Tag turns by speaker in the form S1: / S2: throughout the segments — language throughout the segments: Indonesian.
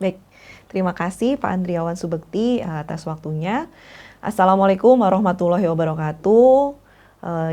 S1: Baik, terima kasih Pak Andriawan Subekti atas waktunya. Assalamualaikum warahmatullahi wabarakatuh.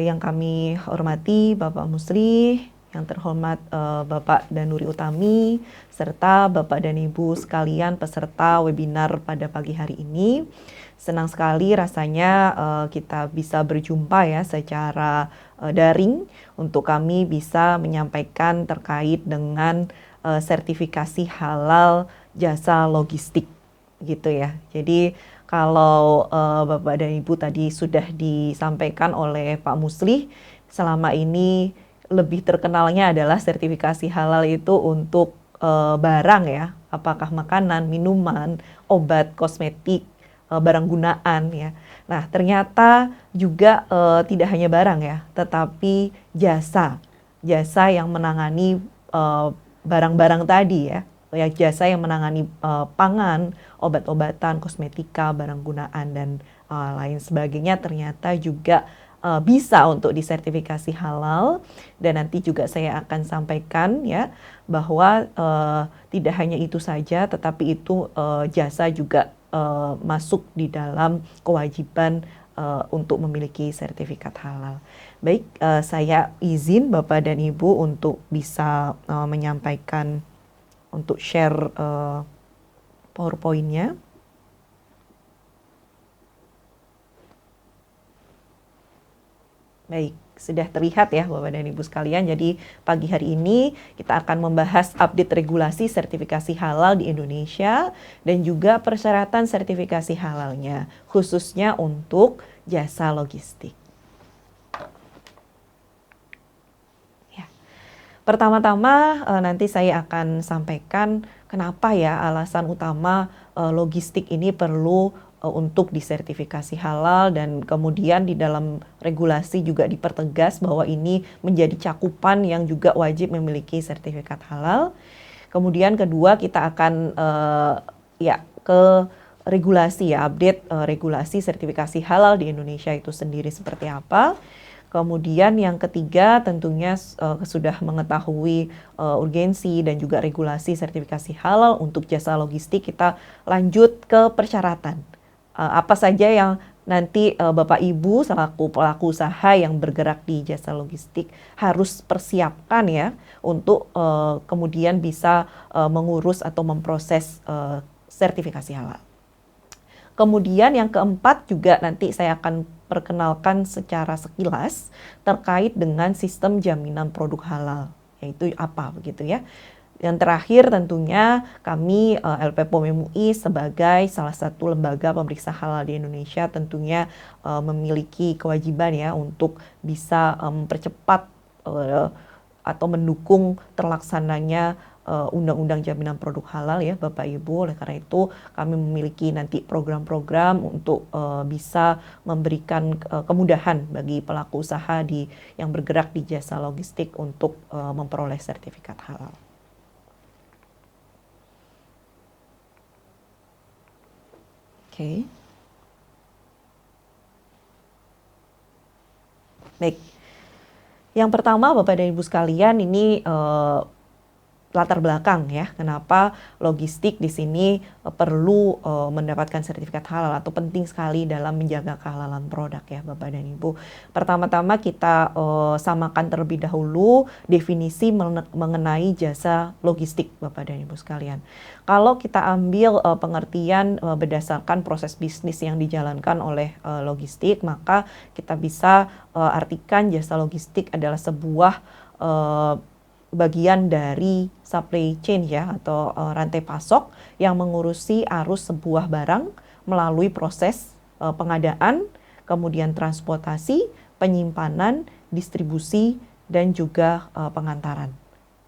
S1: Yang kami hormati Bapak Musri, yang terhormat Bapak Danuri Utami, serta Bapak dan Ibu sekalian peserta webinar pada pagi hari ini. Senang sekali rasanya kita bisa berjumpa ya secara daring untuk kami bisa menyampaikan terkait dengan sertifikasi halal jasa logistik gitu ya. Jadi kalau Bapak dan Ibu tadi sudah disampaikan oleh Pak Musli, selama ini lebih terkenalnya adalah sertifikasi halal itu untuk barang ya, apakah makanan, minuman, obat, kosmetik, barang gunaan ya. Nah, ternyata juga tidak hanya barang ya, tetapi jasa. Jasa yang menangani barang-barang tadi ya, jasa yang menangani pangan, obat-obatan, kosmetika, barang gunaan dan lain sebagainya ternyata juga bisa untuk disertifikasi halal. Dan nanti juga saya akan sampaikan ya bahwa tidak hanya itu saja, tetapi itu jasa juga masuk di dalam kewajiban untuk memiliki sertifikat halal. Baik, saya izin Bapak dan Ibu untuk bisa menyampaikan untuk share PowerPoint-nya. Baik, sudah terlihat ya Bapak dan Ibu sekalian. Jadi pagi hari ini kita akan membahas update regulasi sertifikasi halal di Indonesia dan juga persyaratan sertifikasi halalnya, khususnya untuk jasa logistik. Ya. Pertama-tama nanti saya akan sampaikan kenapa ya alasan utama logistik ini perlu untuk disertifikasi halal, dan kemudian di dalam regulasi juga dipertegas bahwa ini menjadi cakupan yang juga wajib memiliki sertifikat halal. Kemudian kedua kita akan ke regulasi ya, update regulasi sertifikasi halal di Indonesia itu sendiri seperti apa. Kemudian yang ketiga tentunya sudah mengetahui urgensi dan juga regulasi sertifikasi halal untuk jasa logistik, kita lanjut ke persyaratan. Apa saja yang nanti Bapak Ibu selaku pelaku usaha yang bergerak di jasa logistik harus persiapkan ya untuk kemudian bisa mengurus atau memproses sertifikasi halal. Kemudian yang keempat juga nanti saya akan perkenalkan secara sekilas terkait dengan sistem jaminan produk halal, yaitu apa begitu ya. Yang terakhir tentunya kami LP POM MUI sebagai salah satu lembaga pemeriksa halal di Indonesia tentunya memiliki kewajiban ya untuk bisa mempercepat atau mendukung terlaksananya Undang-Undang Jaminan Produk Halal ya Bapak Ibu. Oleh karena itu kami memiliki nanti program-program untuk bisa memberikan kemudahan bagi pelaku usaha yang bergerak di jasa logistik untuk memperoleh sertifikat halal. Oke. Baik. Yang pertama Bapak dan Ibu sekalian, ini latar belakang ya, kenapa logistik di sini perlu mendapatkan sertifikat halal atau penting sekali dalam menjaga kehalalan produk ya Bapak dan Ibu. Pertama-tama kita samakan terlebih dahulu definisi mengenai jasa logistik Bapak dan Ibu sekalian. Kalau kita ambil pengertian berdasarkan proses bisnis yang dijalankan oleh logistik, maka kita bisa artikan jasa logistik adalah sebuah bagian dari supply chain ya, atau rantai pasok yang mengurusi arus sebuah barang melalui proses pengadaan, kemudian transportasi, penyimpanan, distribusi, dan juga pengantaran.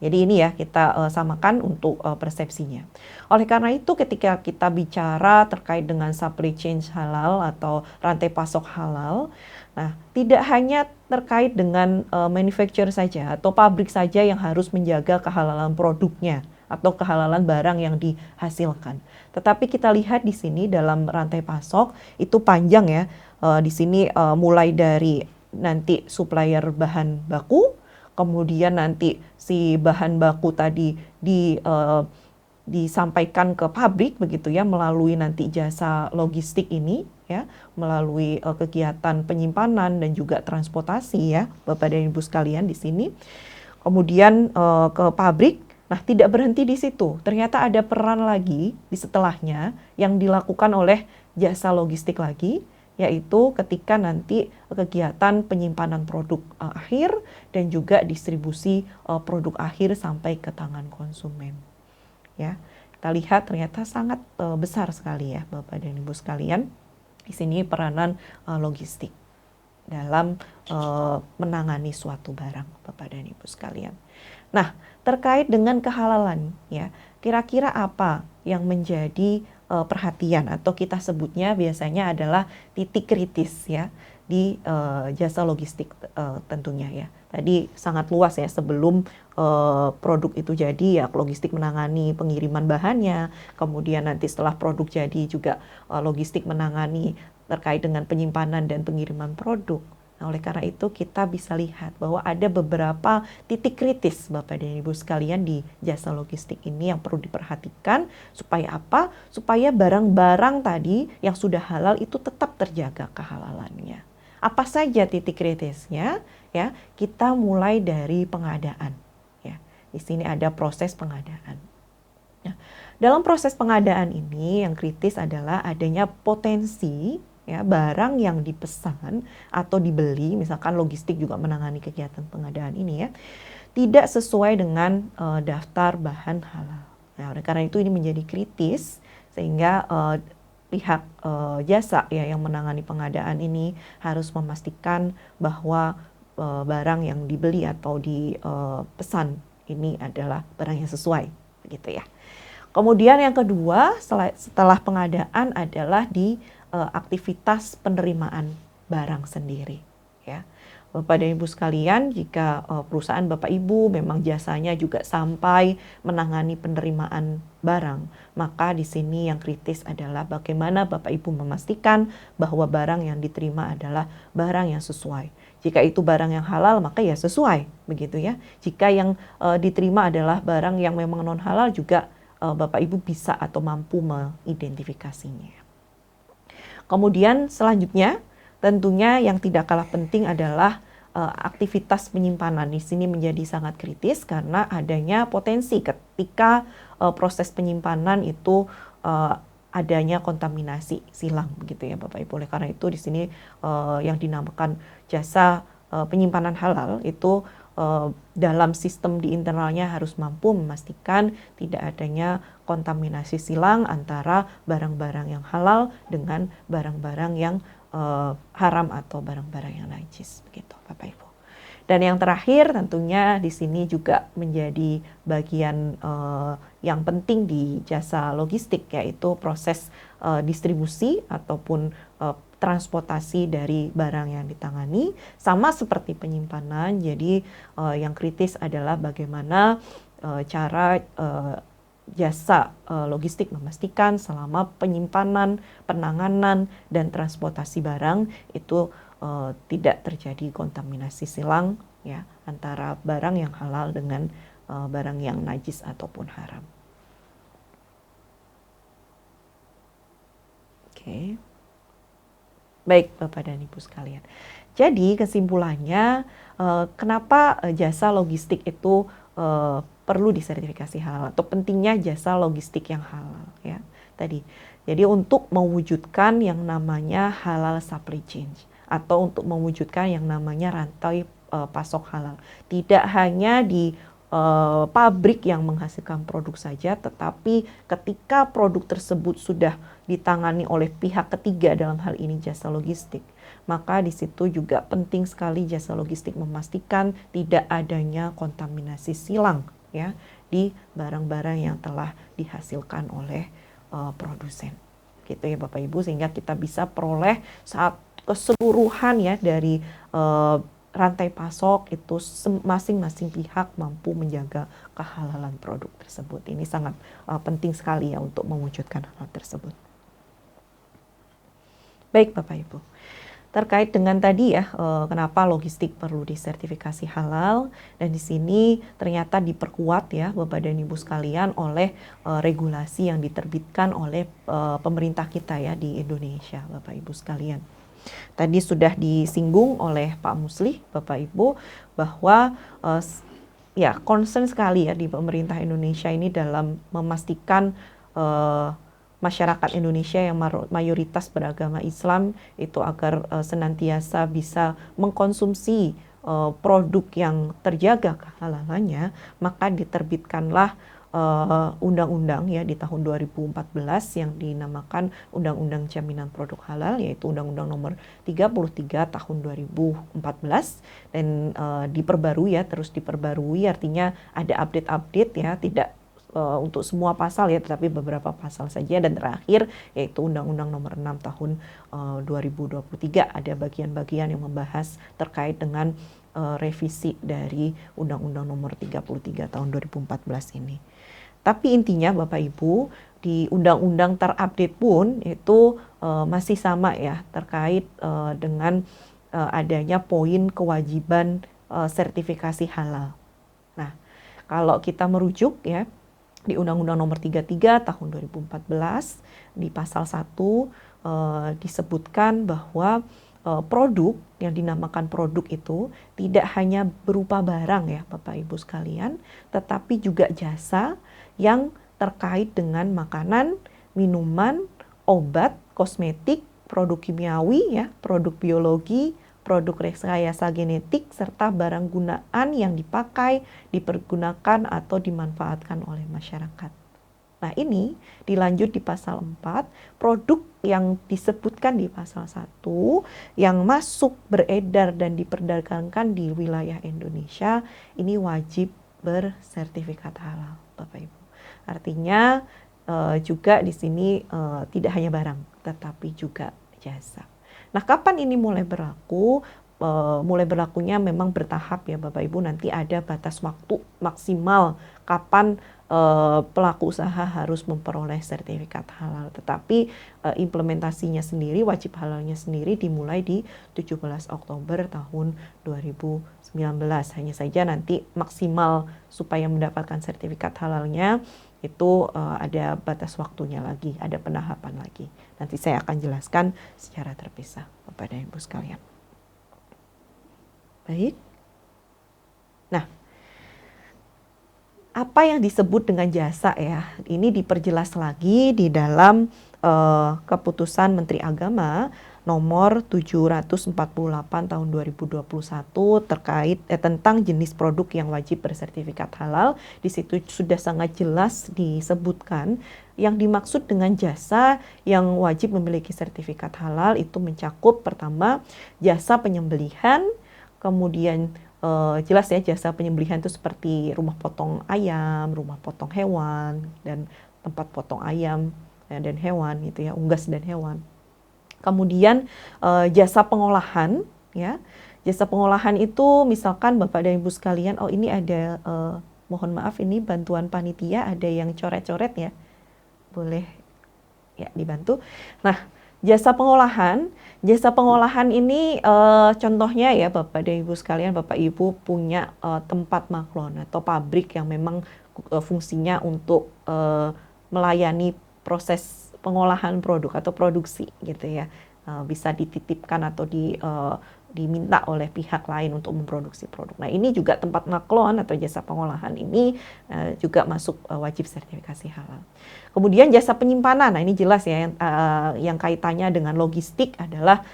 S1: Jadi ini ya kita samakan untuk persepsinya. Oleh karena itu ketika kita bicara terkait dengan supply chain halal atau rantai pasok halal, nah tidak hanya terkait dengan manufacturer saja atau pabrik saja yang harus menjaga kehalalan produknya atau kehalalan barang yang dihasilkan. Tetapi kita lihat di sini dalam rantai pasok itu panjang ya. Di sini mulai dari nanti supplier bahan baku, kemudian nanti si bahan baku tadi disampaikan ke pabrik begitu ya, melalui nanti jasa logistik ini ya, melalui kegiatan penyimpanan dan juga transportasi ya, Bapak dan Ibu sekalian di sini. Kemudian ke pabrik. Nah, tidak berhenti di situ. Ternyata ada peran lagi di setelahnya yang dilakukan oleh jasa logistik lagi, yaitu ketika nanti kegiatan penyimpanan produk akhir dan juga distribusi produk akhir sampai ke tangan konsumen. Ya, kita lihat ternyata sangat besar sekali ya, Bapak dan Ibu sekalian. Di sini peranan logistik dalam menangani suatu barang, Bapak dan Ibu sekalian. Nah, terkait dengan kehalalan ya, kira-kira apa yang menjadi perhatian atau kita sebutnya biasanya adalah titik kritis ya di jasa logistik tentunya ya. Tadi sangat luas ya, sebelum produk itu jadi ya logistik menangani pengiriman bahannya, kemudian nanti setelah produk jadi juga logistik menangani terkait dengan penyimpanan dan pengiriman produk. Nah, oleh karena itu kita bisa lihat bahwa ada beberapa titik kritis Bapak dan Ibu sekalian di jasa logistik ini yang perlu diperhatikan supaya apa? Supaya barang-barang tadi yang sudah halal itu tetap terjaga kehalalannya. Apa saja titik kritisnya? Ya, kita mulai dari pengadaan. Ya, di sini ada proses pengadaan. Nah, dalam proses pengadaan ini yang kritis adalah adanya potensi ya, barang yang dipesan atau dibeli, misalkan logistik juga menangani kegiatan pengadaan ini ya, tidak sesuai dengan daftar bahan halal. Nah, oleh karena itu ini menjadi kritis sehingga pihak jasa ya yang menangani pengadaan ini harus memastikan bahwa barang yang dibeli atau dipesan ini adalah barang yang sesuai, begitu ya. Kemudian yang kedua setelah pengadaan adalah di aktivitas penerimaan barang sendiri ya. Bapak dan Ibu sekalian, jika perusahaan Bapak Ibu memang jasanya juga sampai menangani penerimaan barang, maka di sini yang kritis adalah bagaimana Bapak Ibu memastikan bahwa barang yang diterima adalah barang yang sesuai. Jika itu barang yang halal, maka ya sesuai, begitu ya. Jika yang diterima adalah barang yang memang non halal, juga Bapak Ibu bisa atau mampu mengidentifikasinya. Kemudian selanjutnya tentunya yang tidak kalah penting adalah aktivitas penyimpanan. Di sini menjadi sangat kritis karena adanya potensi ketika proses penyimpanan itu adanya kontaminasi silang begitu ya Bapak Ibu. Oleh karena itu di sini yang dinamakan jasa penyimpanan halal itu dalam sistem di internalnya harus mampu memastikan tidak adanya kontaminasi silang antara barang-barang yang halal dengan barang-barang yang haram atau barang-barang yang najis, begitu Bapak Ibu. Dan yang terakhir tentunya di sini juga menjadi bagian yang penting di jasa logistik, yaitu proses distribusi ataupun transportasi dari barang yang ditangani, sama seperti penyimpanan. Jadi yang kritis adalah bagaimana cara jasa logistik memastikan selama penyimpanan, penanganan, dan transportasi barang itu tidak terjadi kontaminasi silang ya antara barang yang halal dengan barang yang najis ataupun haram. Oke. Baik Bapak dan Ibu sekalian. Jadi kesimpulannya kenapa jasa logistik itu perlu disertifikasi halal atau pentingnya jasa logistik yang halal ya tadi. Jadi untuk mewujudkan yang namanya halal supply chain atau untuk mewujudkan yang namanya rantai pasok halal. Tidak hanya di pabrik yang menghasilkan produk saja, tetapi ketika produk tersebut sudah ditangani oleh pihak ketiga, dalam hal ini jasa logistik, maka di situ juga penting sekali jasa logistik memastikan tidak adanya kontaminasi silang ya di barang-barang yang telah dihasilkan oleh produsen. Gitu ya Bapak Ibu, sehingga kita bisa peroleh saat keseluruhan ya dari rantai pasok itu masing-masing pihak mampu menjaga kehalalan produk tersebut. Ini sangat penting sekali ya untuk mewujudkan hal tersebut. Baik Bapak Ibu. terkait dengan tadi ya, kenapa logistik perlu disertifikasi halal, dan di sini ternyata diperkuat ya Bapak dan Ibu sekalian oleh regulasi yang diterbitkan oleh pemerintah kita ya di Indonesia, Bapak Ibu sekalian. Tadi sudah disinggung oleh Pak Muslih, Bapak Ibu, bahwa ya concern sekali ya di pemerintah Indonesia ini dalam memastikan masyarakat Indonesia yang mayoritas beragama Islam itu agar senantiasa bisa mengkonsumsi produk yang terjaga kehalalannya, maka diterbitkanlah undang-undang ya di tahun 2014 yang dinamakan Undang-Undang Jaminan Produk Halal, yaitu Undang-Undang Nomor 33 tahun 2014, dan diperbarui ya, terus diperbarui, artinya ada update-update ya, tidak untuk semua pasal ya, tetapi beberapa pasal saja, dan terakhir yaitu Undang-Undang Nomor 6 tahun 2023 ada bagian-bagian yang membahas terkait dengan revisi dari Undang-Undang Nomor 33 tahun 2014 ini. Tapi intinya Bapak Ibu, di undang-undang terupdate pun itu masih sama ya, terkait dengan adanya poin kewajiban sertifikasi halal. Nah, kalau kita merujuk ya di Undang-Undang Nomor 33 tahun 2014 di pasal 1 disebutkan bahwa produk yang dinamakan produk itu tidak hanya berupa barang ya Bapak Ibu sekalian, tetapi juga jasa yang terkait dengan makanan, minuman, obat, kosmetik, produk kimiawi ya, produk biologi, produk rekayasa genetik, serta barang gunaan yang dipakai, dipergunakan atau dimanfaatkan oleh masyarakat. Nah, ini dilanjut di pasal 4, produk yang disebutkan di pasal 1 yang masuk, beredar, dan diperdagangkan di wilayah Indonesia ini wajib bersertifikat halal, Bapak Ibu. Artinya juga di sini tidak hanya barang, tetapi juga jasa. Nah, kapan ini mulai berlaku? Mulai berlakunya memang bertahap ya Bapak Ibu, nanti ada batas waktu maksimal kapan pelaku usaha harus memperoleh sertifikat halal. Tetapi implementasinya sendiri, wajib halalnya sendiri dimulai di 17 Oktober tahun 2019. Hanya saja nanti maksimal supaya mendapatkan sertifikat halalnya itu ada batas waktunya lagi, ada penahapan lagi. Nanti saya akan jelaskan secara terpisah Bapak dan Ibu sekalian. Baik. Nah, apa yang disebut dengan jasa ya? Ini diperjelas lagi di dalam keputusan Menteri Agama nomor 748 tahun 2021 terkait tentang jenis produk yang wajib bersertifikat halal. Di situ sudah sangat jelas disebutkan yang dimaksud dengan jasa yang wajib memiliki sertifikat halal itu mencakup pertama jasa penyembelihan, kemudian jelas ya jasa penyembelihan itu seperti rumah potong ayam, rumah potong hewan, dan tempat potong ayam ya, dan hewan gitu ya, unggas dan hewan. Kemudian jasa pengolahan ya. Jasa pengolahan itu misalkan Bapak dan Ibu sekalian, oh ini ada mohon maaf ini bantuan panitia ada yang coret-coret ya. Boleh ya dibantu. Nah, jasa pengolahan ini contohnya ya Bapak dan Ibu sekalian, Bapak Ibu punya tempat maklon atau pabrik yang memang fungsinya untuk melayani proses pengolahan produk atau produksi gitu ya. Bisa dititipkan atau diminta oleh pihak lain untuk memproduksi produk. Nah, ini juga tempat maklon atau jasa pengolahan ini juga masuk wajib sertifikasi halal. Kemudian jasa penyimpanan, nah ini jelas ya yang kaitannya dengan logistik adalah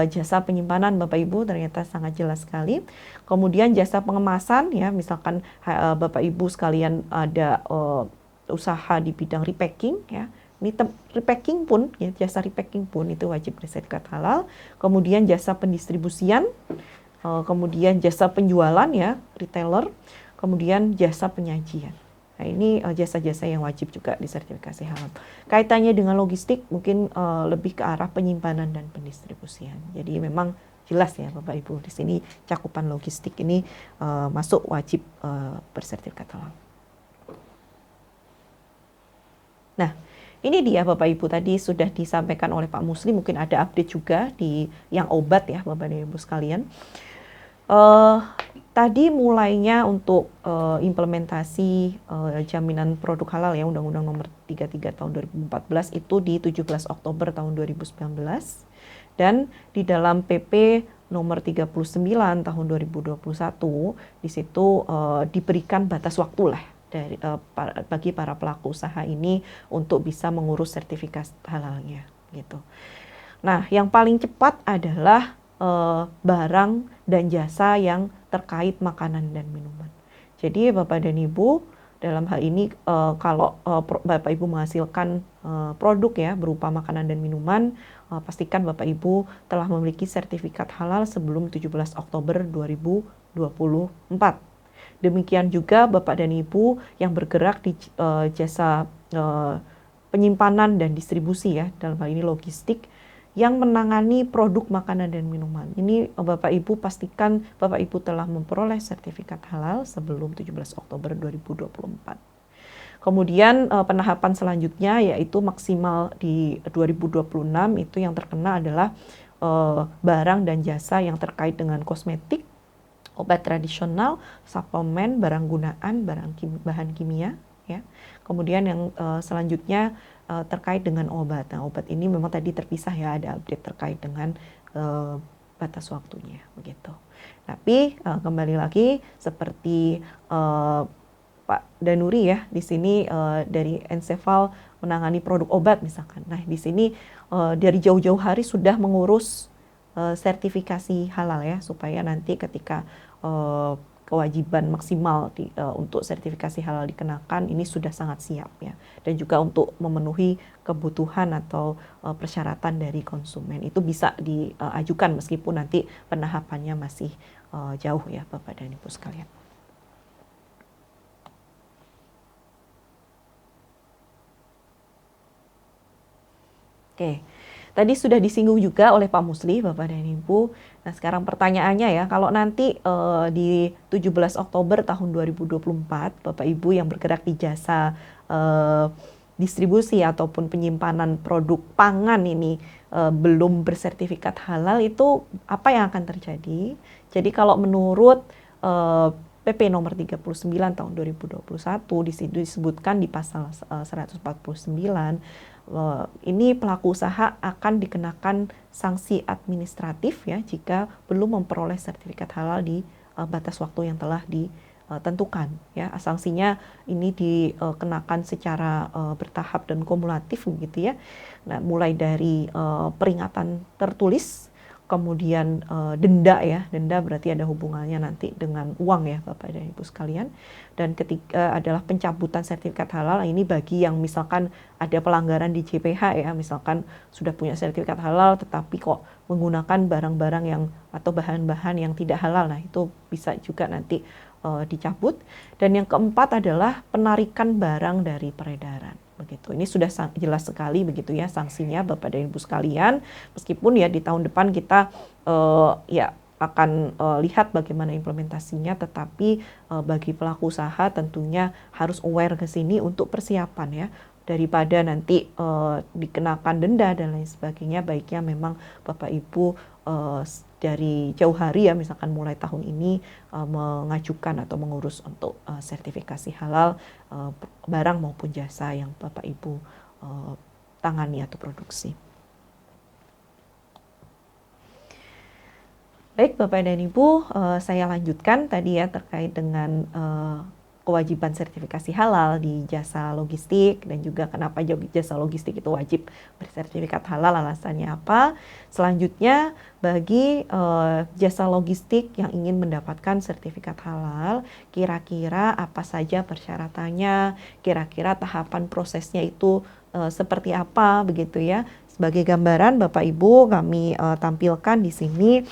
S1: jasa penyimpanan Bapak Ibu ternyata sangat jelas sekali. Kemudian jasa pengemasan ya, misalkan Bapak Ibu sekalian ada usaha di bidang repacking ya. Ini repacking pun, ya, jasa repacking pun itu wajib bersertifikat halal. Kemudian jasa pendistribusian, kemudian jasa penjualan ya, retailer, kemudian jasa penyajian. Nah, ini jasa-jasa yang wajib juga disertifikasi halal. Kaitannya dengan logistik mungkin lebih ke arah penyimpanan dan pendistribusian. Jadi memang jelas ya Bapak Ibu, di sini cakupan logistik ini masuk wajib bersertifikat halal. Nah, Ini dia Bapak Ibu, tadi sudah disampaikan oleh Pak Musli, mungkin ada update juga di yang obat ya Bapak dan Ibu sekalian. Tadi mulainya untuk implementasi jaminan produk halal ya, Undang-Undang Nomor 33 Tahun 2014 itu di 17 Oktober tahun 2019, dan di dalam PP Nomor 39 Tahun 2021 di situ diberikan batas waktu lah bagi para pelaku usaha ini untuk bisa mengurus sertifikasi halalnya gitu. Nah, yang paling cepat adalah barang dan jasa yang terkait makanan dan minuman. Jadi Bapak dan Ibu, dalam hal ini kalau Bapak Ibu menghasilkan produk ya berupa makanan dan minuman, pastikan Bapak Ibu telah memiliki sertifikat halal sebelum 17 Oktober 2024. Demikian juga Bapak dan Ibu yang bergerak di jasa penyimpanan dan distribusi ya, dalam hal ini logistik, yang menangani produk makanan dan minuman. Ini Bapak Ibu pastikan Bapak Ibu telah memperoleh sertifikat halal sebelum 17 Oktober 2024. Kemudian penahapan selanjutnya yaitu maksimal di 2026 itu yang terkena adalah barang dan jasa yang terkait dengan kosmetik, obat tradisional, suplemen, barang gunaan, bahan kimia ya. Kemudian yang selanjutnya terkait dengan obat. Nah, obat ini memang tadi terpisah ya, ada update terkait dengan batas waktunya begitu. Tapi kembali lagi seperti Pak Danuri ya, di sini dari Encephal menangani produk obat misalkan. Nah, di sini dari jauh-jauh hari sudah mengurus sertifikasi halal ya, supaya nanti ketika kewajiban maksimal untuk sertifikasi halal dikenakan, ini sudah sangat siap ya. Dan juga untuk memenuhi kebutuhan atau persyaratan dari konsumen itu bisa diajukan meskipun nanti penahapannya masih jauh ya Bapak dan Ibu sekalian. Oke. Tadi sudah disinggung juga oleh Pak Musli, Bapak dan Ibu. Nah, sekarang pertanyaannya ya, kalau nanti di 17 Oktober tahun 2024, Bapak Ibu yang bergerak di jasa distribusi ataupun penyimpanan produk pangan ini belum bersertifikat halal, itu apa yang akan terjadi? Jadi kalau menurut PP nomor 39 tahun 2021 di situ disebutkan di pasal 149, ini pelaku usaha akan dikenakan sanksi administratif ya jika belum memperoleh sertifikat halal di batas waktu yang telah ditentukan ya. Sanksinya ini dikenakan secara bertahap dan kumulatif begitu ya. Nah, mulai dari peringatan tertulis, kemudian denda ya, denda berarti ada hubungannya nanti dengan uang ya Bapak dan Ibu sekalian. Dan ketiga adalah pencabutan sertifikat halal, ini bagi yang misalkan ada pelanggaran di JPH ya, misalkan sudah punya sertifikat halal tetapi kok menggunakan barang-barang yang atau bahan-bahan yang tidak halal, nah itu bisa juga nanti dicabut. Dan yang keempat adalah penarikan barang dari peredaran. Begitu. Ini sudah jelas sekali begitu ya sanksinya Bapak dan Ibu sekalian. Meskipun ya di tahun depan kita ya akan lihat bagaimana implementasinya, tetapi bagi pelaku usaha tentunya harus aware ke sini untuk persiapan ya, daripada nanti dikenakan denda dan lain sebagainya. Baiknya memang Bapak Ibu dari jauh hari ya, misalkan mulai tahun ini mengajukan atau mengurus untuk sertifikasi halal barang maupun jasa yang Bapak Ibu tangani atau produksi. Baik Bapak dan Ibu, saya lanjutkan tadi ya terkait dengan kewajiban sertifikasi halal di jasa logistik dan juga kenapa jasa logistik itu wajib bersertifikat halal, alasannya apa. Selanjutnya bagi jasa logistik yang ingin mendapatkan sertifikat halal, kira-kira apa saja persyaratannya, kira-kira tahapan prosesnya itu seperti apa begitu ya. Sebagai gambaran Bapak Ibu kami tampilkan di sini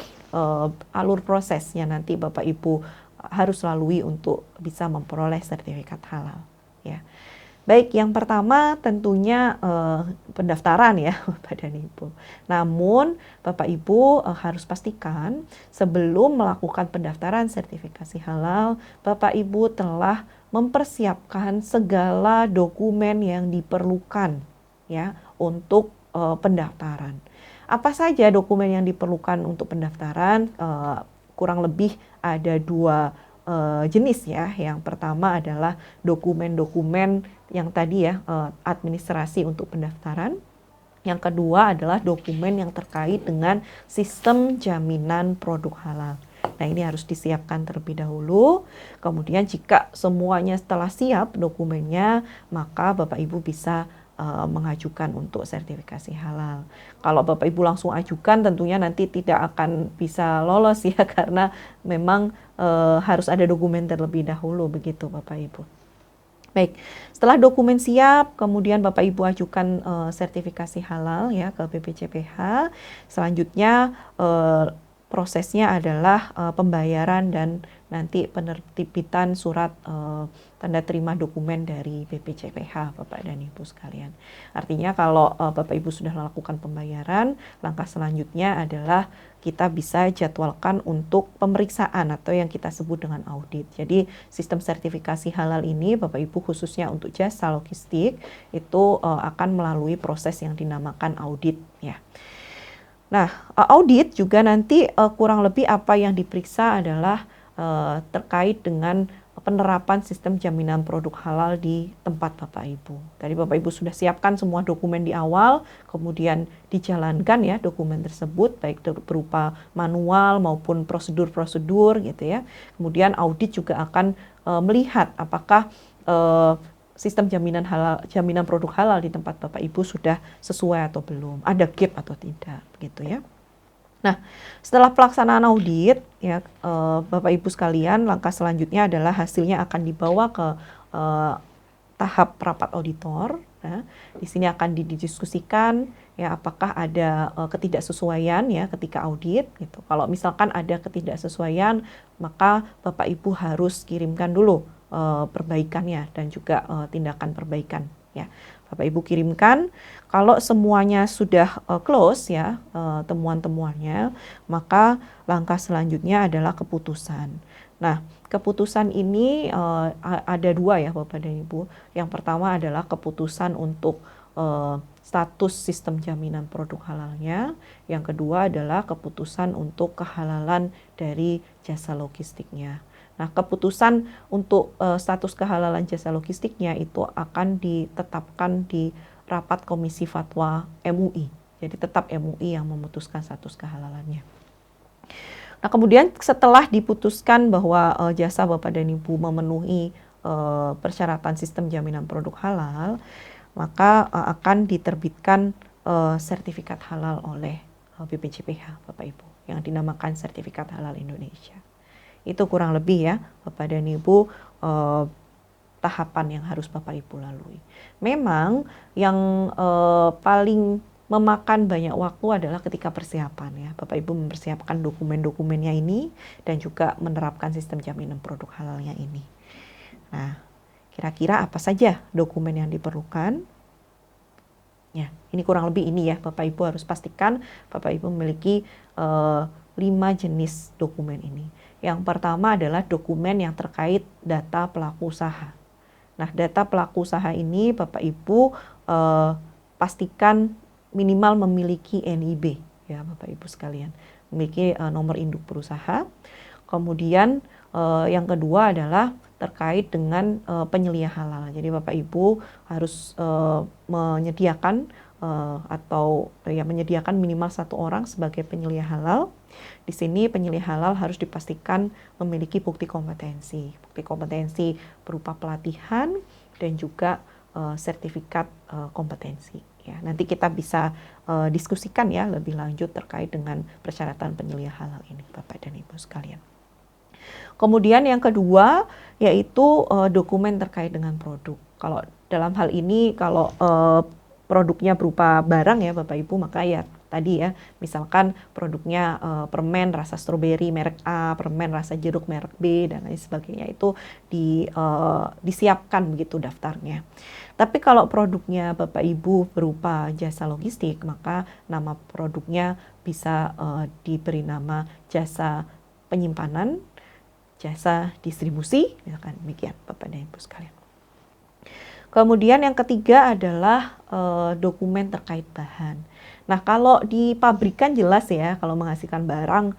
S1: alur prosesnya nanti Bapak Ibu harus lalui untuk bisa memperoleh sertifikat halal ya. Baik, yang pertama tentunya pendaftaran ya Bapak dan Ibu. Namun Bapak Ibu harus pastikan sebelum melakukan pendaftaran sertifikasi halal, Bapak Ibu telah mempersiapkan segala dokumen yang diperlukan ya untuk pendaftaran. Apa saja dokumen yang diperlukan untuk pendaftaran? Kurang lebih ada dua jenis ya. Yang pertama adalah dokumen-dokumen yang tadi ya, administrasi untuk pendaftaran. Yang kedua adalah dokumen yang terkait dengan sistem jaminan produk halal. Nah, ini harus disiapkan terlebih dahulu. Kemudian jika semuanya setelah siap dokumennya, maka Bapak Ibu bisa mengajukan untuk sertifikasi halal. Kalau Bapak Ibu langsung ajukan tentunya nanti tidak akan bisa lolos ya, karena memang harus ada dokumen terlebih dahulu begitu Bapak Ibu. Baik, setelah dokumen siap, kemudian Bapak Ibu ajukan sertifikasi halal ya ke BPJPH. Selanjutnya prosesnya adalah pembayaran dan nanti penerbitan surat tanda terima dokumen dari BPJPH, Bapak dan Ibu sekalian. Artinya kalau Bapak Ibu sudah melakukan pembayaran, langkah selanjutnya adalah kita bisa jadwalkan untuk pemeriksaan atau yang kita sebut dengan audit. Jadi sistem sertifikasi halal ini Bapak Ibu khususnya untuk jasa logistik itu akan melalui proses yang dinamakan audit ya. Nah, audit juga nanti kurang lebih apa yang diperiksa adalah terkait dengan penerapan sistem jaminan produk halal di tempat Bapak Ibu. Tadi Bapak Ibu sudah siapkan semua dokumen di awal, kemudian dijalankan ya dokumen tersebut, baik berupa manual maupun prosedur-prosedur gitu ya. Kemudian audit juga akan melihat apakah sistem jaminan produk halal di tempat Bapak Ibu sudah sesuai atau belum, ada gap atau tidak, begitu ya. Nah, setelah pelaksanaan audit, ya Bapak Ibu sekalian, langkah selanjutnya adalah hasilnya akan dibawa ke tahap rapat auditor. Ya. Di sini akan didiskusikan ya apakah ada ketidaksesuaian ya ketika audit. Gitu. Kalau misalkan ada ketidaksesuaian, maka Bapak Ibu harus kirimkan dulu perbaikannya dan juga tindakan perbaikan ya. Bapak Ibu kirimkan. Kalau semuanya sudah close ya temuan-temuannya, maka langkah selanjutnya adalah keputusan. Nah, keputusan ini ada dua ya Bapak dan Ibu. Yang pertama adalah keputusan untuk status sistem jaminan produk halalnya. Yang kedua adalah keputusan untuk kehalalan dari jasa logistiknya. Nah, keputusan untuk status kehalalan jasa logistiknya itu akan ditetapkan di rapat Komisi Fatwa MUI. Jadi tetap MUI yang memutuskan status kehalalannya. Nah, kemudian setelah diputuskan bahwa jasa Bapak dan Ibu memenuhi persyaratan sistem jaminan produk halal, maka akan diterbitkan sertifikat halal oleh BPJPH Bapak Ibu yang dinamakan Sertifikat Halal Indonesia. Itu kurang lebih ya Bapak dan Ibu tahapan yang harus Bapak Ibu lalui. Memang yang paling memakan banyak waktu adalah ketika persiapan ya. Bapak Ibu mempersiapkan dokumen-dokumennya ini dan juga menerapkan sistem jaminan produk halalnya ini. Nah, kira-kira apa saja dokumen yang diperlukan? Ya, ini kurang lebih ini ya. Bapak Ibu harus pastikan Bapak Ibu memiliki 5 jenis dokumen ini. Yang pertama adalah dokumen yang terkait data pelaku usaha. Nah, data pelaku usaha ini Bapak Ibu pastikan minimal memiliki NIB ya Bapak Ibu sekalian, memiliki nomor induk perusahaan. Kemudian yang kedua adalah terkait dengan penyelia halal. Jadi Bapak Ibu harus menyediakan atau ya menyediakan minimal 1 orang sebagai penyelia halal. Di sini penyelia halal harus dipastikan memiliki bukti kompetensi. Bukti kompetensi berupa pelatihan dan juga sertifikat kompetensi. Ya, nanti kita bisa diskusikan ya lebih lanjut terkait dengan persyaratan penyelia halal ini Bapak dan Ibu sekalian. Kemudian yang kedua yaitu dokumen terkait dengan produk. Kalau dalam hal ini kalau produknya berupa barang ya Bapak Ibu, maka ya tadi ya misalkan produknya permen rasa stroberi merek A, permen rasa jeruk merek B dan lain sebagainya, itu disiapkan begitu daftarnya. Tapi kalau produknya Bapak Ibu berupa jasa logistik, maka nama produknya bisa diberi nama jasa penyimpanan, jasa distribusi, misalkan demikian Bapak dan Ibu sekalian. Kemudian yang ketiga adalah dokumen terkait bahan. Nah, kalau di pabrikan jelas ya, kalau menghasilkan barang,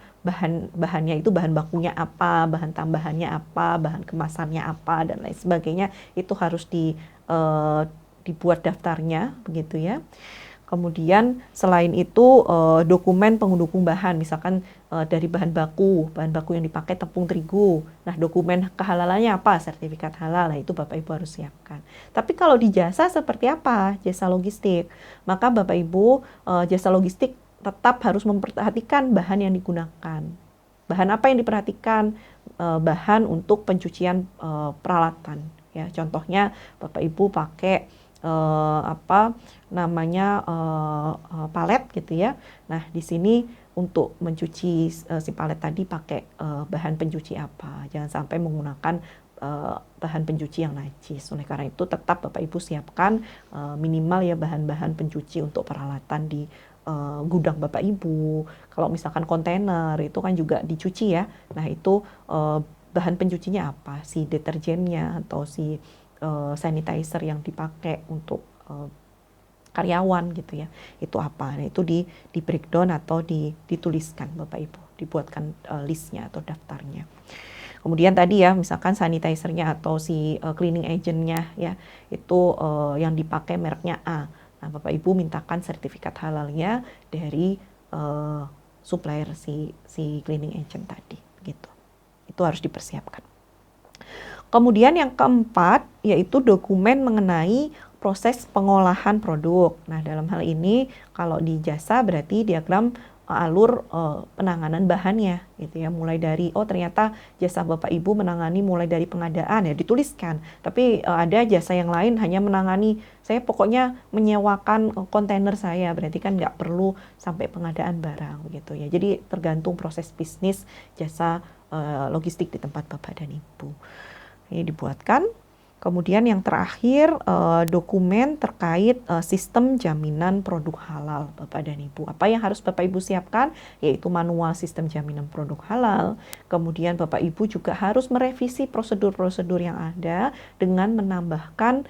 S1: bahannya itu bahan bakunya apa, bahan tambahannya apa, bahan kemasannya apa, dan lain sebagainya, itu harus dibuat daftarnya, begitu ya. Kemudian selain itu dokumen pendukung bahan, misalkan dari bahan baku yang dipakai tepung terigu. Nah, dokumen kehalalannya apa? Sertifikat halal. Nah, itu Bapak Ibu harus siapkan. Tapi kalau di jasa seperti apa? Jasa logistik. Maka Bapak Ibu jasa logistik tetap harus memperhatikan bahan yang digunakan. Bahan apa yang diperhatikan? Bahan untuk pencucian peralatan. Ya, contohnya Bapak Ibu pakai apa namanya palet gitu ya. Nah, di sini untuk mencuci si palet tadi pakai bahan pencuci apa. Jangan sampai menggunakan bahan pencuci yang najis. Oleh karena itu tetap Bapak Ibu siapkan minimal ya bahan-bahan pencuci untuk peralatan di gudang Bapak Ibu. Kalau misalkan kontainer itu kan juga dicuci ya. Nah, itu bahan pencucinya apa? Si deterjennya atau si sanitizer yang dipakai untuk karyawan gitu ya, itu apa? Nah, itu di breakdown atau dituliskan Bapak Ibu, dibuatkan listnya atau daftarnya. Kemudian tadi ya, misalkan sanitizernya atau si cleaning agentnya ya, itu yang dipakai mereknya A. Nah, Bapak Ibu mintakan sertifikat halalnya dari supplier si cleaning agent tadi, gitu. Itu harus dipersiapkan. Kemudian yang keempat yaitu dokumen mengenai proses pengolahan produk. Nah, dalam hal ini kalau di jasa berarti diagram alur penanganan bahannya gitu ya. Mulai dari ternyata jasa Bapak Ibu menangani mulai dari pengadaan ya dituliskan. Tapi ada jasa yang lain hanya menangani saya pokoknya menyewakan kontainer saya, berarti kan nggak perlu sampai pengadaan barang gitu ya. Jadi tergantung proses bisnis jasa logistik di tempat Bapak dan Ibu. Ini dibuatkan. Kemudian yang terakhir dokumen terkait sistem jaminan produk halal Bapak dan Ibu. Apa yang harus Bapak Ibu siapkan? Yaitu manual sistem jaminan produk halal. Kemudian Bapak Ibu juga harus merevisi prosedur-prosedur yang ada dengan menambahkan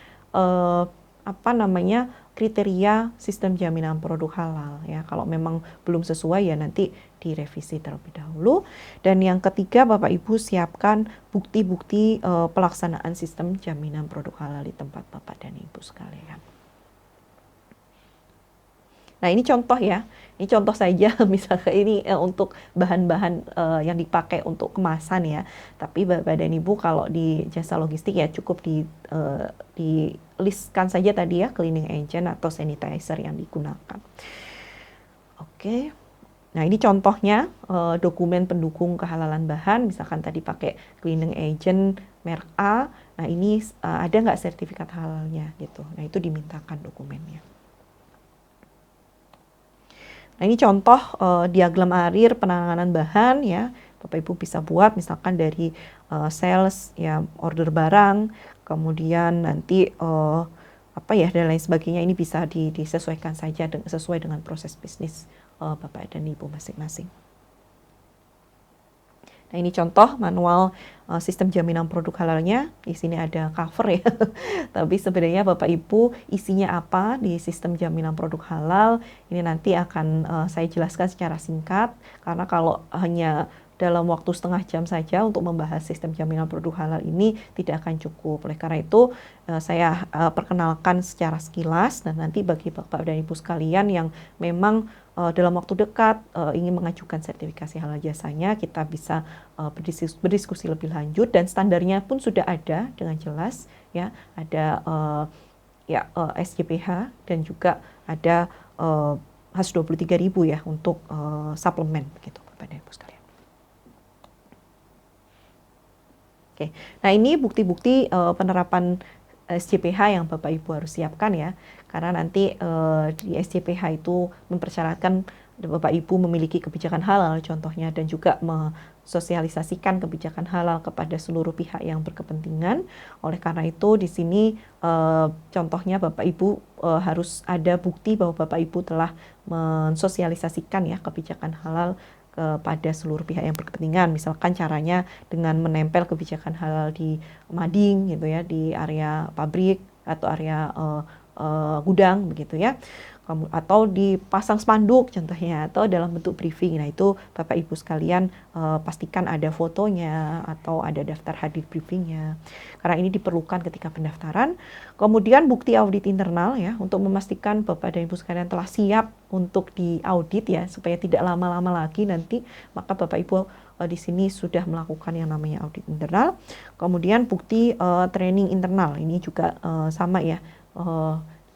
S1: kriteria sistem jaminan produk halal ya. Kalau memang belum sesuai ya nanti direvisi terlebih dahulu. Dan yang ketiga Bapak Ibu siapkan bukti-bukti pelaksanaan sistem jaminan produk halal di tempat Bapak dan Ibu sekalian. Nah, ini contoh ya. Ini contoh saja misalnya ini untuk bahan-bahan yang dipakai untuk kemasan ya. Tapi Bapak dan Ibu kalau di jasa logistik ya cukup di listkan saja tadi ya cleaning agent atau sanitizer yang digunakan. Oke. Nah, ini contohnya dokumen pendukung kehalalan bahan, misalkan tadi pakai cleaning agent merek A. Nah, ini ada nggak sertifikat halalnya gitu. Nah, itu dimintakan dokumennya. Nah, ini contoh diagram arir penanganan bahan ya. Bapak Ibu bisa buat misalkan dari sales ya, order barang, kemudian nanti dan lain sebagainya. Ini bisa disesuaikan saja sesuai dengan proses bisnis Bapak dan Ibu masing-masing. Nah, ini contoh manual sistem jaminan produk halalnya. Di sini ada cover ya. Tapi sebenarnya Bapak Ibu isinya apa di sistem jaminan produk halal ini nanti akan saya jelaskan secara singkat. Karena kalau hanya dalam waktu setengah jam saja untuk membahas sistem jaminan produk halal ini tidak akan cukup. Oleh karena itu saya perkenalkan secara sekilas dan nanti bagi Bapak dan Ibu sekalian yang memang dalam waktu dekat ingin mengajukan sertifikasi halal jasanya, kita bisa berdiskusi lebih lanjut dan standarnya pun sudah ada dengan jelas ya, ada SJPH dan juga ada HAS 23.000 ya untuk suplemen begitu Bapak dan Ibu sekalian. Oke. Nah, ini bukti-bukti penerapan SJPH yang Bapak Ibu harus siapkan ya. Karena nanti di SJPH itu mempersyaratkan Bapak Ibu memiliki kebijakan halal contohnya dan juga mensosialisasikan kebijakan halal kepada seluruh pihak yang berkepentingan. Oleh karena itu di sini contohnya Bapak Ibu harus ada bukti bahwa Bapak Ibu telah mensosialisasikan ya kebijakan halal kepada seluruh pihak yang berkepentingan. Misalkan caranya dengan menempel kebijakan halal di mading gitu ya, di area pabrik atau area gudang begitu ya, atau dipasang spanduk contohnya, atau dalam bentuk briefing. Nah itu Bapak Ibu sekalian pastikan ada fotonya atau ada daftar hadir briefingnya, karena ini diperlukan ketika pendaftaran. Kemudian bukti audit internal ya, untuk memastikan Bapak dan Ibu sekalian telah siap untuk diaudit ya, supaya tidak lama-lama lagi nanti, maka Bapak Ibu di sini sudah melakukan yang namanya audit internal. Kemudian bukti training internal, ini juga sama ya,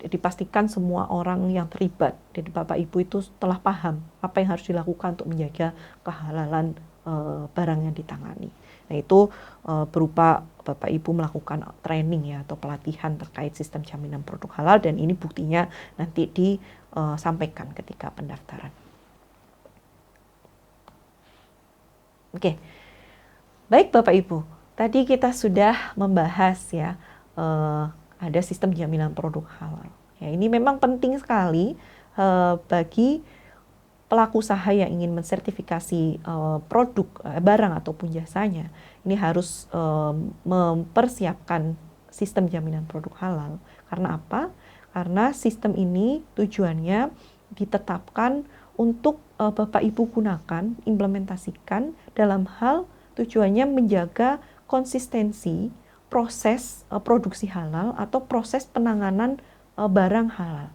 S1: dipastikan semua orang yang terlibat, jadi Bapak Ibu itu telah paham apa yang harus dilakukan untuk menjaga kehalalan barang yang ditangani. Nah itu berupa Bapak Ibu melakukan training ya, atau pelatihan terkait sistem jaminan produk halal, dan ini buktinya nanti disampaikan ketika pendaftaran. Oke, baik Bapak Ibu, tadi kita sudah membahas ya, ada sistem jaminan produk halal. Ya, ini memang penting sekali bagi pelaku usaha yang ingin mensertifikasi produk, barang ataupun jasanya. Ini harus mempersiapkan sistem jaminan produk halal. Karena apa? Karena sistem ini tujuannya ditetapkan untuk Bapak Ibu gunakan, implementasikan dalam hal tujuannya menjaga konsistensi proses produksi halal atau proses penanganan barang halal.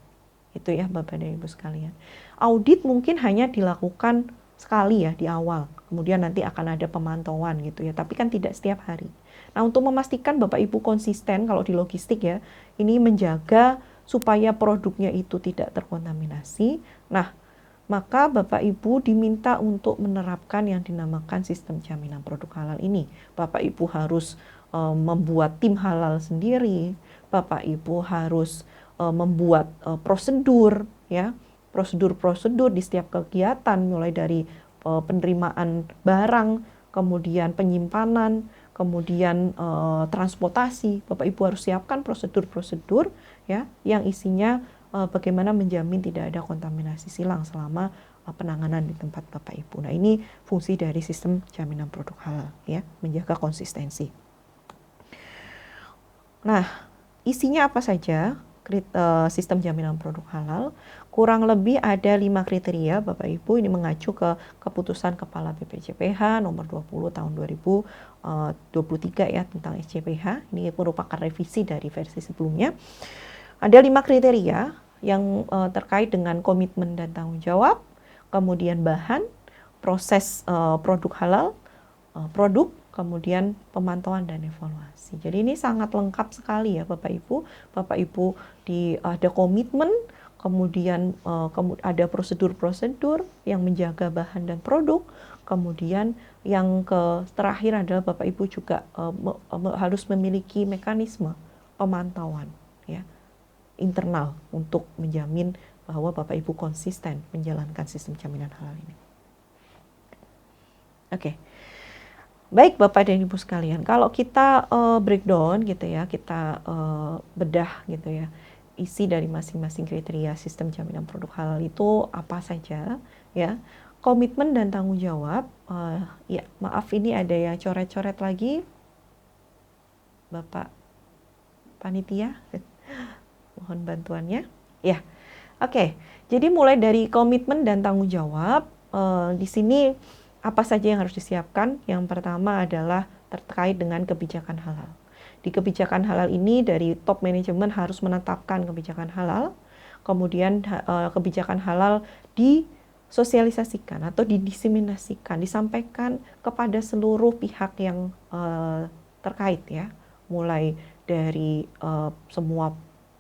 S1: Itu ya Bapak dan Ibu sekalian. Audit mungkin hanya dilakukan sekali ya di awal, kemudian nanti akan ada pemantauan gitu ya, tapi kan tidak setiap hari. Nah untuk memastikan Bapak Ibu konsisten kalau di logistik ya, ini menjaga supaya produknya itu tidak terkontaminasi. Nah maka Bapak Ibu diminta untuk menerapkan yang dinamakan sistem jaminan produk halal ini. Bapak Ibu harus membuat tim halal sendiri, Bapak Ibu harus membuat prosedur ya, prosedur di setiap kegiatan, mulai dari penerimaan barang, kemudian penyimpanan, kemudian transportasi. Bapak Ibu harus siapkan prosedur-prosedur ya, yang isinya bagaimana menjamin tidak ada kontaminasi silang selama penanganan di tempat Bapak Ibu. Nah ini fungsi dari sistem jaminan produk halal ya, menjaga konsistensi. Nah, isinya apa saja sistem jaminan produk halal? Kurang lebih ada 5 kriteria Bapak Ibu, ini mengacu ke keputusan Kepala BPJPH nomor 20 tahun 2023 ya, tentang SJPH. Ini merupakan revisi dari versi sebelumnya. Ada 5 kriteria yang terkait dengan komitmen dan tanggung jawab, kemudian bahan, proses produk halal, produk, kemudian pemantauan dan evaluasi. Jadi ini sangat lengkap sekali ya Bapak Ibu. Bapak Ibu ada komitmen, kemudian ada prosedur-prosedur yang menjaga bahan dan produk, kemudian yang terakhir adalah Bapak Ibu juga harus memiliki mekanisme pemantauan ya, internal untuk menjamin bahwa Bapak Ibu konsisten menjalankan sistem jaminan halal ini. Oke. Baik Bapak dan Ibu sekalian, kalau kita breakdown gitu ya, kita bedah gitu ya, isi dari masing-masing kriteria sistem jaminan produk halal itu apa saja ya. Komitmen dan tanggung jawab, ya maaf ini ada yang coret-coret lagi Bapak Panitia, mohon bantuannya ya. Oke, jadi mulai dari komitmen dan tanggung jawab, di sini apa saja yang harus disiapkan? Yang pertama adalah terkait dengan kebijakan halal. Di kebijakan halal ini dari top manajemen harus menetapkan kebijakan halal, kemudian kebijakan halal disosialisasikan atau didiseminasikan, disampaikan kepada seluruh pihak yang terkait ya, mulai dari semua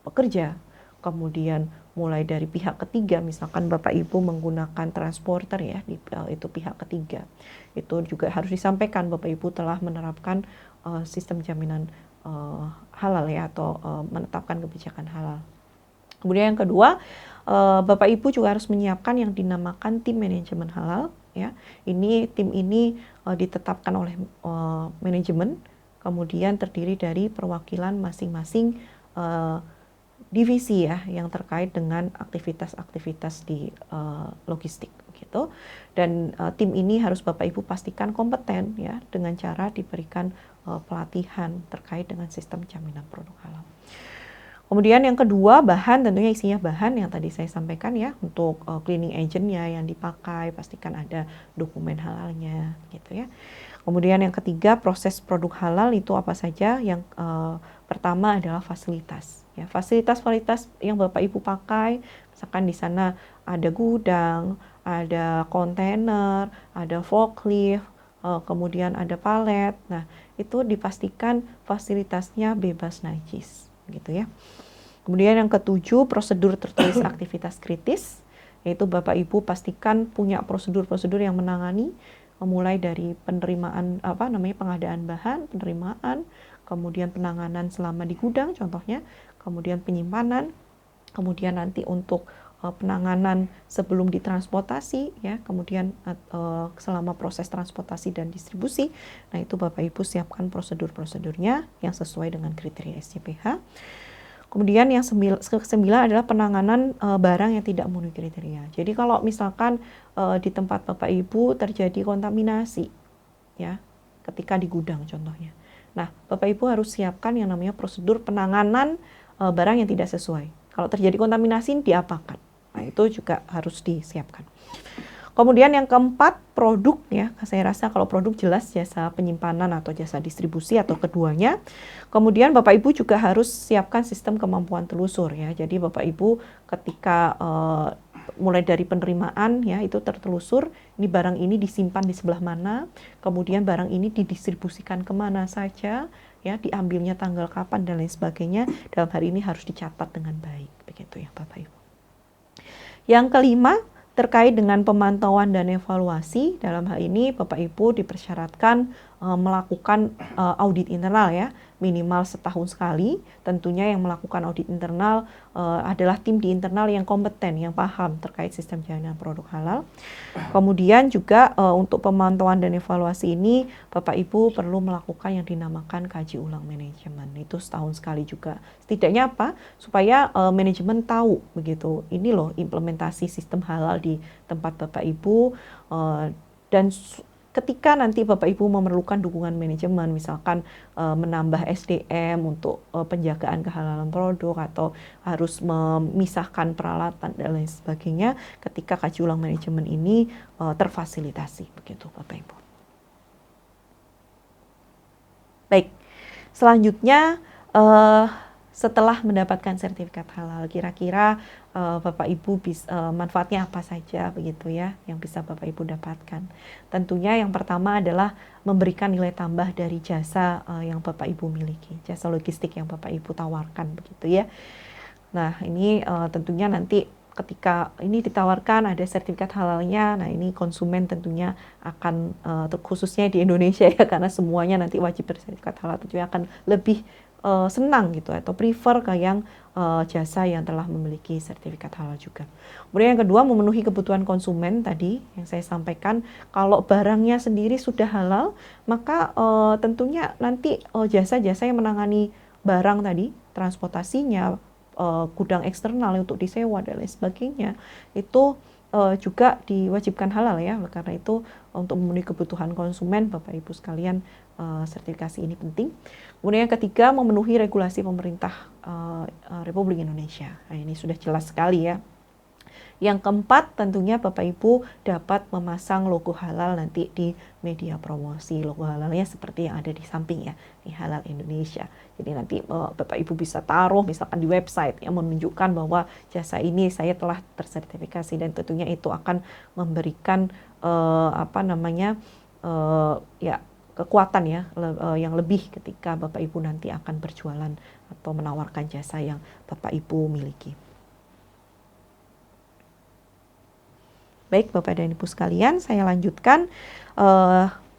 S1: pekerja, kemudian mulai dari pihak ketiga, misalkan Bapak Ibu menggunakan transporter ya, itu pihak ketiga. Itu juga harus disampaikan Bapak Ibu telah menerapkan sistem jaminan halal ya, atau menetapkan kebijakan halal. Kemudian yang kedua, Bapak Ibu juga harus menyiapkan yang dinamakan tim manajemen halal ya. Ini tim ini ditetapkan oleh manajemen, kemudian terdiri dari perwakilan masing-masing divisi ya, yang terkait dengan aktivitas-aktivitas di logistik gitu. Dan tim ini harus Bapak Ibu pastikan kompeten ya, dengan cara diberikan pelatihan terkait dengan sistem jaminan produk halal. Kemudian yang kedua, bahan, tentunya isinya bahan yang tadi saya sampaikan ya, untuk cleaning agentnya yang dipakai, pastikan ada dokumen halalnya gitu ya. Kemudian yang ketiga, proses produk halal itu apa saja? Yang pertama adalah fasilitas. Ya, fasilitas-fasilitas yang Bapak Ibu pakai, misalkan di sana ada gudang, ada kontainer, ada forklift, kemudian ada palet. Nah, itu dipastikan fasilitasnya bebas najis, gitu ya. Kemudian yang ketujuh, prosedur tertulis aktivitas kritis, yaitu Bapak Ibu pastikan punya prosedur-prosedur yang menangani, mulai dari penerimaan pengadaan bahan, penerimaan, kemudian penanganan selama di gudang contohnya, kemudian penyimpanan, kemudian nanti untuk penanganan sebelum ditransportasi ya, kemudian selama proses transportasi dan distribusi. Nah, itu Bapak Ibu siapkan prosedur-prosedurnya yang sesuai dengan kriteria SCPH. Kemudian yang kesembilan adalah penanganan barang yang tidak memenuhi kriteria. Jadi kalau misalkan di tempat Bapak Ibu terjadi kontaminasi ya, ketika di gudang contohnya. Nah, Bapak Ibu harus siapkan yang namanya prosedur penanganan barang yang tidak sesuai. Kalau terjadi kontaminasi diapakan? Nah, itu juga harus disiapkan. Kemudian yang keempat, produk ya. Saya rasa kalau produk jelas jasa penyimpanan atau jasa distribusi atau keduanya. Kemudian Bapak Ibu juga harus siapkan sistem kemampuan telusur ya. Jadi Bapak Ibu ketika mulai dari penerimaan ya, itu tertelusur, ini barang ini disimpan di sebelah mana, kemudian barang ini didistribusikan kemana saja ya, diambilnya tanggal kapan dan lain sebagainya. Dalam hari ini harus dicatat dengan baik, begitu ya Bapak Ibu. Yang kelima, terkait dengan pemantauan dan evaluasi. Dalam hal ini Bapak Ibu dipersyaratkan melakukan audit internal ya, minimal setahun sekali. Tentunya yang melakukan audit internal adalah tim di internal yang kompeten, yang paham terkait sistem jaminan produk halal. Kemudian juga untuk pemantauan dan evaluasi ini Bapak Ibu perlu melakukan yang dinamakan kaji ulang manajemen. Itu setahun sekali juga. Setidaknya apa? Supaya manajemen tahu begitu. Ini loh implementasi sistem halal di tempat Bapak Ibu, dan ketika nanti Bapak Ibu memerlukan dukungan manajemen, misalkan menambah SDM untuk penjagaan kehalalan produk atau harus memisahkan peralatan dan lain sebagainya, ketika kaji ulang manajemen ini terfasilitasi, begitu Bapak Ibu. Baik, selanjutnya setelah mendapatkan sertifikat halal, kira-kira Bapak Ibu manfaatnya apa saja begitu ya yang bisa Bapak Ibu dapatkan. Tentunya yang pertama adalah memberikan nilai tambah dari jasa yang Bapak Ibu miliki, jasa logistik yang Bapak Ibu tawarkan begitu ya. Nah, ini tentunya nanti ketika ini ditawarkan ada sertifikat halalnya, nah ini konsumen tentunya akan khususnya di Indonesia ya, karena semuanya nanti wajib bersertifikat halal, tentunya akan lebih senang gitu atau prefer ke yang jasa yang telah memiliki sertifikat halal juga. Kemudian yang kedua, memenuhi kebutuhan konsumen tadi yang saya sampaikan. Kalau barangnya sendiri sudah halal, maka tentunya nanti jasa-jasa yang menangani barang tadi, transportasinya, gudang eksternal untuk disewa dan lain sebagainya, itu juga diwajibkan halal ya. Karena itu untuk memenuhi kebutuhan konsumen, Bapak Ibu sekalian, sertifikasi ini penting. Kemudian yang ketiga, memenuhi regulasi pemerintah Republik Indonesia. Nah, ini sudah jelas sekali ya. Yang keempat, tentunya Bapak Ibu dapat memasang logo halal nanti di media promosi. Logo halalnya seperti yang ada di samping ya, di Halal Indonesia. Jadi nanti Bapak Ibu bisa taruh misalkan di website yang menunjukkan bahwa jasa ini saya telah tersertifikasi, dan tentunya itu akan memberikan kekuatan ya yang lebih ketika Bapak Ibu nanti akan berjualan atau menawarkan jasa yang Bapak Ibu miliki. Baik Bapak dan Ibu sekalian, saya lanjutkan.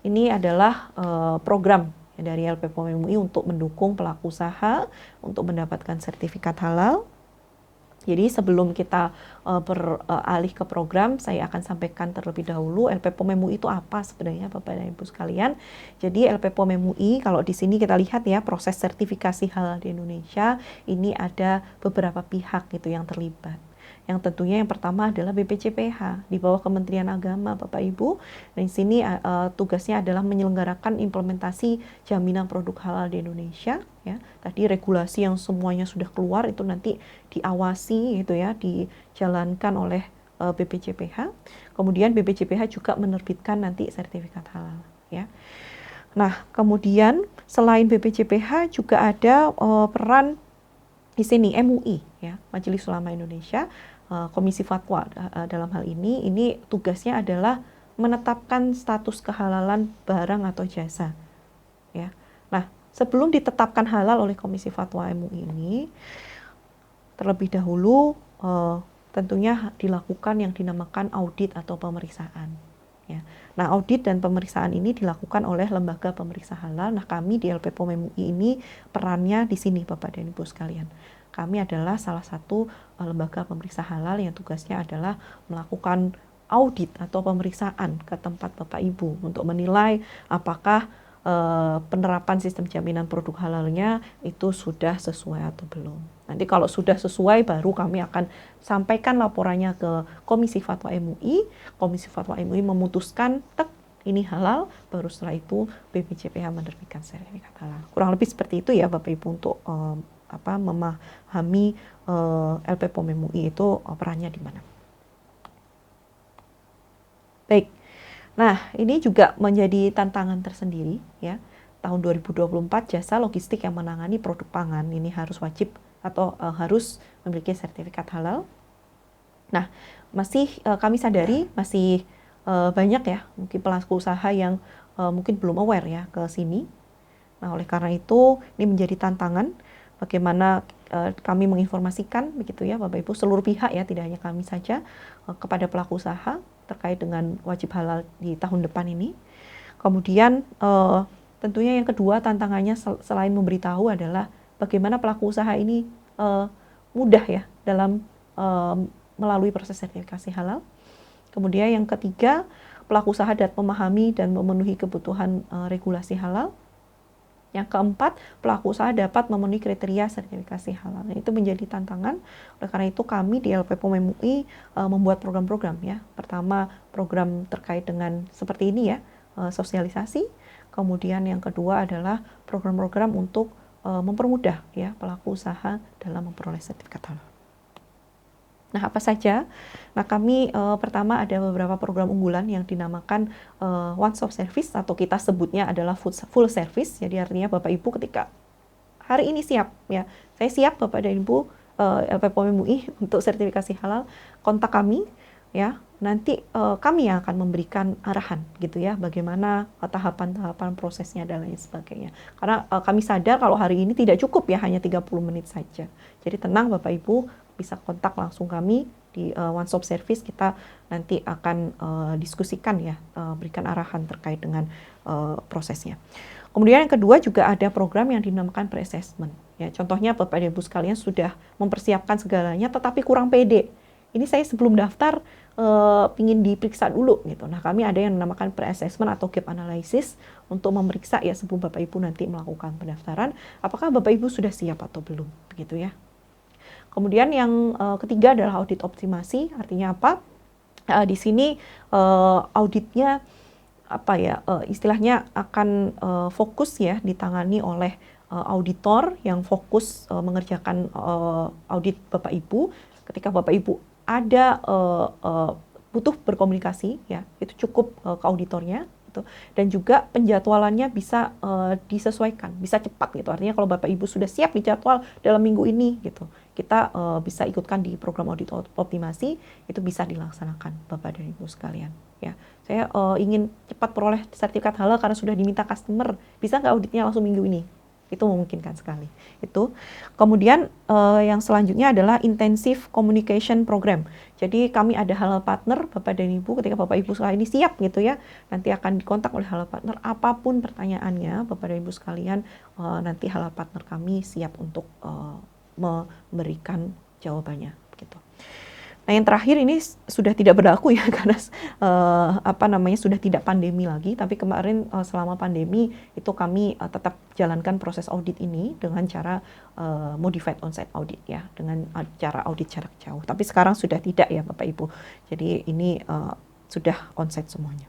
S1: Ini adalah program dari LPPOM MUI untuk mendukung pelaku usaha untuk mendapatkan sertifikat halal. Jadi sebelum kita beralih ke program, saya akan sampaikan terlebih dahulu LPPOM MUI itu apa sebenarnya Bapak dan Ibu sekalian. Jadi LPPOM MUI, kalau di sini kita lihat ya, proses sertifikasi halal di Indonesia ini ada beberapa pihak gitu yang terlibat. yang tentunya yang pertama adalah BPJPH di bawah Kementerian Agama, Bapak Ibu. Dan di sini tugasnya adalah menyelenggarakan implementasi jaminan produk halal di Indonesia. Ya, tadi regulasi yang semuanya sudah keluar itu nanti diawasi, gitu ya, dijalankan oleh BPJPH. Kemudian BPJPH juga menerbitkan nanti sertifikat halal. Ya. Nah, kemudian selain BPJPH juga ada peran di sini MUI, ya, Majelis Ulama Indonesia, Komisi Fatwa dalam hal ini tugasnya adalah menetapkan status kehalalan barang atau jasa, ya. Nah, sebelum ditetapkan halal oleh Komisi Fatwa MUI ini, terlebih dahulu tentunya dilakukan yang dinamakan audit atau pemeriksaan. Ya. Nah, audit dan pemeriksaan ini dilakukan oleh lembaga pemeriksa halal. Nah, kami di LPPOM MUI ini perannya di sini, Bapak dan Ibu sekalian. Kami adalah salah satu lembaga pemeriksa halal yang tugasnya adalah melakukan audit atau pemeriksaan ke tempat Bapak Ibu untuk menilai apakah penerapan sistem jaminan produk halalnya itu sudah sesuai atau belum. Nanti kalau sudah sesuai baru kami akan sampaikan laporannya ke Komisi Fatwa MUI. Komisi Fatwa MUI memutuskan ini halal, baru setelah itu BPJPH menerbitkan sertifikat halal. Kurang lebih seperti itu ya Bapak Ibu untuk memahami LPPOM MUI itu perannya di mana. Baik. Nah, ini juga menjadi tantangan tersendiri ya. Tahun 2024 jasa logistik yang menangani produk pangan ini harus wajib atau harus memiliki sertifikat halal. Nah, masih kami sadari masih banyak ya mungkin pelaku usaha yang mungkin belum aware ya ke sini. Nah, oleh karena itu ini menjadi tantangan bagaimana kami menginformasikan begitu ya Bapak Ibu seluruh pihak ya, tidak hanya kami saja, kepada pelaku usaha terkait dengan wajib halal di tahun depan ini. Kemudian tentunya yang kedua tantangannya selain memberitahu adalah bagaimana pelaku usaha ini mudah ya dalam melalui proses sertifikasi halal. Kemudian yang ketiga, pelaku usaha dapat memahami dan memenuhi kebutuhan regulasi halal. Yang keempat, pelaku usaha dapat memenuhi kriteria sertifikasi halal. Nah, itu menjadi tantangan. Oleh karena itu kami di LPPOM MUI membuat program-program ya. Pertama, program terkait dengan seperti ini ya, sosialisasi. Kemudian yang kedua adalah program-program untuk mempermudah ya pelaku usaha dalam memperoleh sertifikat halal. Nah, apa saja? Nah, kami pertama ada beberapa program unggulan yang dinamakan one stop service atau kita sebutnya adalah full service. Jadi artinya Bapak Ibu ketika hari ini siap ya, saya siap Bapak dan Ibu LPPOM MUI untuk sertifikasi halal, kontak kami ya. Nanti kami yang akan memberikan arahan gitu ya, bagaimana tahapan-tahapan prosesnya dan lain sebagainya. Karena kami sadar kalau hari ini tidak cukup ya hanya 30 menit saja. Jadi tenang Bapak Ibu, bisa kontak langsung kami di one stop service, kita nanti akan diskusikan ya, berikan arahan terkait dengan prosesnya. Kemudian yang kedua juga ada program yang dinamakan pre-assessment. Ya, contohnya Bapak dan Ibu sekalian sudah mempersiapkan segalanya tetapi kurang pede. Ini saya sebelum daftar ingin diperiksa dulu gitu. Nah, kami ada yang dinamakan pre-assessment atau gap analysis untuk memeriksa ya sebelum Bapak Ibu nanti melakukan pendaftaran, apakah Bapak Ibu sudah siap atau belum, begitu ya. Kemudian yang ketiga adalah audit optimasi. Artinya apa? Di sini auditnya apa ya? Istilahnya akan fokus ya ditangani oleh auditor yang fokus mengerjakan audit Bapak Ibu. Ketika Bapak Ibu ada butuh berkomunikasi ya, itu cukup ke auditornya. Gitu. Dan juga penjadwalannya bisa disesuaikan, bisa cepat gitu. Artinya kalau Bapak Ibu sudah siap dijadwal dalam minggu ini gitu, kita bisa ikutkan di program audit optimasi, itu bisa dilaksanakan Bapak dan Ibu sekalian. Ya, saya ingin cepat peroleh sertifikat halal karena sudah diminta customer, bisa nggak auditnya langsung minggu ini? Itu memungkinkan sekali. Itu. Kemudian yang selanjutnya adalah intensive communication program. Jadi kami ada halal partner Bapak dan Ibu, ketika Bapak Ibu sekalian ini siap gitu ya, nanti akan dikontak oleh halal partner apapun pertanyaannya Bapak dan Ibu sekalian, nanti halal partner kami siap untuk memberikan jawabannya gitu. Nah, yang terakhir ini sudah tidak berlaku ya karena sudah tidak pandemi lagi. Tapi kemarin selama pandemi itu kami tetap jalankan proses audit ini dengan cara modified on-site audit ya, dengan cara audit jarak jauh. Tapi sekarang sudah tidak ya Bapak Ibu. Jadi ini sudah on-site semuanya.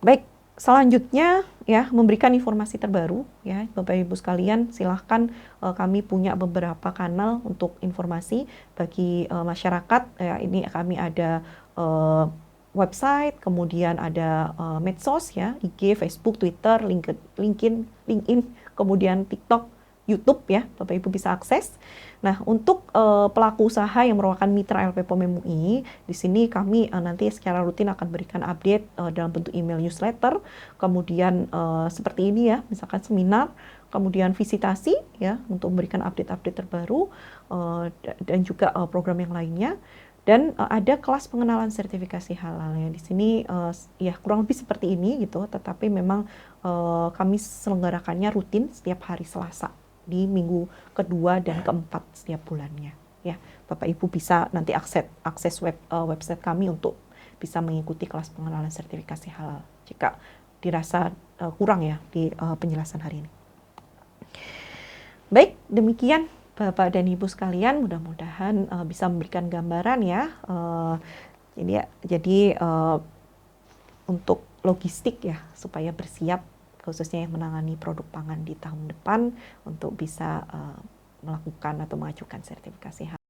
S1: Baik, selanjutnya ya memberikan informasi terbaru ya Bapak Ibu sekalian, silahkan kami punya beberapa kanal untuk informasi bagi masyarakat ya. Ini kami ada website, kemudian ada medsos ya, IG, Facebook, Twitter, LinkedIn, kemudian TikTok, YouTube ya, Bapak Ibu bisa akses. Nah, untuk pelaku usaha yang merupakan mitra LP POM MUI, di sini kami nanti secara rutin akan berikan update dalam bentuk email newsletter, kemudian seperti ini ya, misalkan seminar, kemudian visitasi ya untuk memberikan update-update terbaru dan juga program yang lainnya. Dan ada kelas pengenalan sertifikasi halal ya. Di sini ya kurang lebih seperti ini gitu, tetapi memang kami selenggarakannya rutin setiap hari Selasa di minggu kedua dan keempat setiap bulannya ya. Bapak Ibu bisa nanti akses website kami untuk bisa mengikuti kelas pengenalan sertifikasi halal jika dirasa kurang ya di penjelasan hari ini. Baik, demikian Bapak dan Ibu sekalian, mudah-mudahan bisa memberikan gambaran ya. Jadi untuk logistik ya supaya bersiap, khususnya yang menangani produk pangan di tahun depan untuk bisa melakukan atau mengajukan sertifikasi halal.